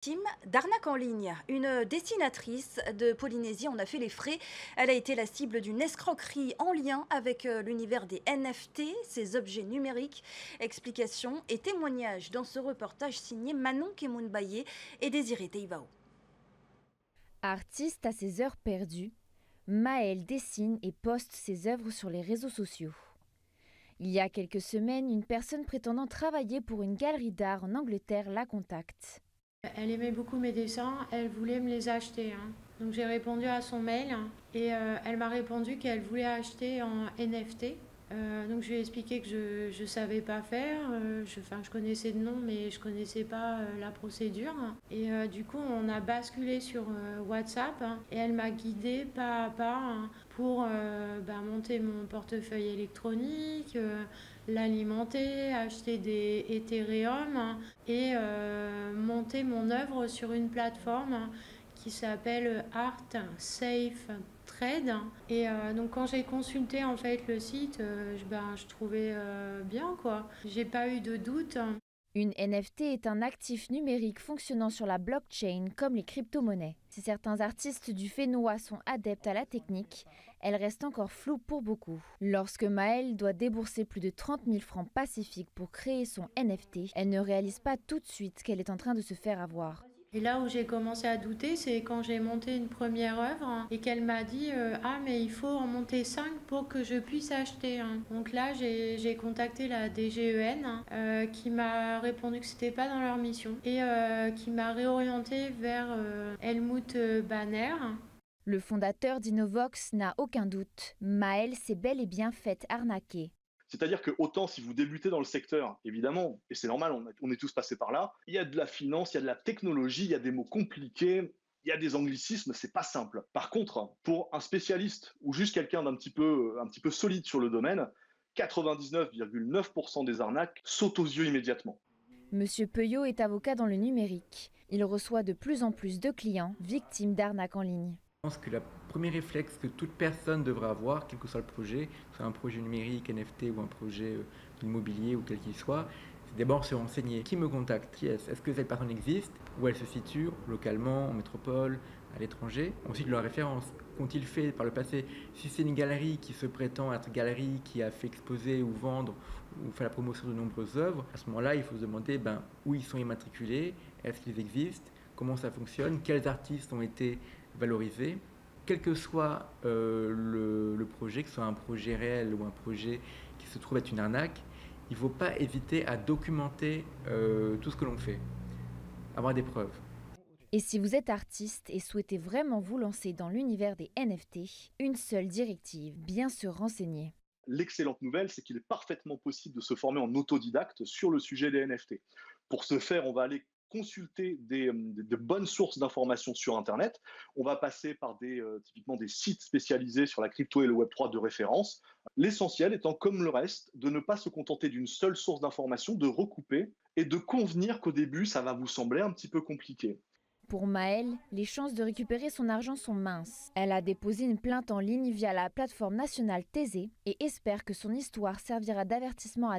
Victime d'arnaque en ligne. Une dessinatrice de Polynésie en a fait les frais. Elle a été la cible d'une escroquerie en lien avec l'univers des NFT, ces objets numériques. Explications et témoignages dans ce reportage signé Manon Kemounbaye et Désiré Teibao. Artiste à ses heures perdues, Maëlle dessine et poste ses œuvres sur les réseaux sociaux. Il y a quelques semaines, une personne prétendant travailler pour une galerie d'art en Angleterre la contacte. Elle aimait beaucoup mes dessins, elle voulait me les acheter. Donc j'ai répondu à son mail et elle m'a répondu qu'elle voulait acheter en NFT. Donc je lui ai expliqué que je ne savais pas faire. Je connaissais le nom mais je connaissais pas la procédure. Et du coup on a basculé sur WhatsApp et elle m'a guidée pas à pas pour monter mon portefeuille électronique, l'alimenter, acheter des Ethereum et monter mon œuvre sur une plateforme qui s'appelle Art Safe Trade. Et donc quand j'ai consulté en fait le site, je trouvais bien quoi. J'ai pas eu de doute. Une NFT est un actif numérique fonctionnant sur la blockchain comme les crypto-monnaies. Si certains artistes du Fénois sont adeptes à la technique, elle reste encore floue pour beaucoup. Lorsque Maëlle doit débourser plus de 30 000 francs pacifiques pour créer son NFT, elle ne réalise pas tout de suite qu'elle est en train de se faire avoir. Et là où j'ai commencé à douter, c'est quand j'ai monté une première œuvre et qu'elle m'a dit ah mais il faut en monter 5 pour que je puisse acheter. Donc là j'ai contacté la DGEN qui m'a répondu que c'était pas dans leur mission et qui m'a réorienté vers Helmut Banner. Le fondateur d'Innovox n'a aucun doute. Maëlle s'est bel et bien faite arnaquer. C'est-à-dire que autant si vous débutez dans le secteur, évidemment, et c'est normal, on est tous passés par là, il y a de la finance, il y a de la technologie, il y a des mots compliqués, il y a des anglicismes, c'est pas simple. Par contre, pour un spécialiste ou juste quelqu'un d'un un petit peu solide sur le domaine, 99,9% des arnaques sautent aux yeux immédiatement. Monsieur Peuillot est avocat dans le numérique. Il reçoit de plus en plus de clients victimes d'arnaques en ligne. Je pense que le premier réflexe que toute personne devrait avoir, quel que soit le projet, que ce soit un projet numérique, NFT ou un projet immobilier ou quel qu'il soit, c'est d'abord se renseigner. Qui me contacte? Qui est-ce? Est-ce que cette personne existe? Où elle se situe? Localement, en métropole, à l'étranger? Ensuite, leur référence. Qu'ont-ils fait par le passé? Si c'est une galerie qui se prétend être galerie, qui a fait exposer ou vendre ou fait la promotion de nombreuses œuvres, à ce moment-là, il faut se demander où ils sont immatriculés, est-ce qu'ils existent, comment ça fonctionne, quels artistes ont été valorisés. Quel que soit le projet, que ce soit un projet réel ou un projet qui se trouve être une arnaque, il ne faut pas hésiter à documenter tout ce que l'on fait, avoir des preuves. Et si vous êtes artiste et souhaitez vraiment vous lancer dans l'univers des NFT, une seule directive, bien se renseigner. L'excellente nouvelle, c'est qu'il est parfaitement possible de se former en autodidacte sur le sujet des NFT. Pour ce faire, on va aller consulter de bonnes sources d'informations sur Internet. On va passer par typiquement des sites spécialisés sur la crypto et le Web3 de référence. L'essentiel étant, comme le reste, de ne pas se contenter d'une seule source d'information, de recouper et de convenir qu'au début, ça va vous sembler un petit peu compliqué. Pour Maëlle, les chances de récupérer son argent sont minces. Elle a déposé une plainte en ligne via la plateforme nationale Thésée et espère que son histoire servira d'avertissement à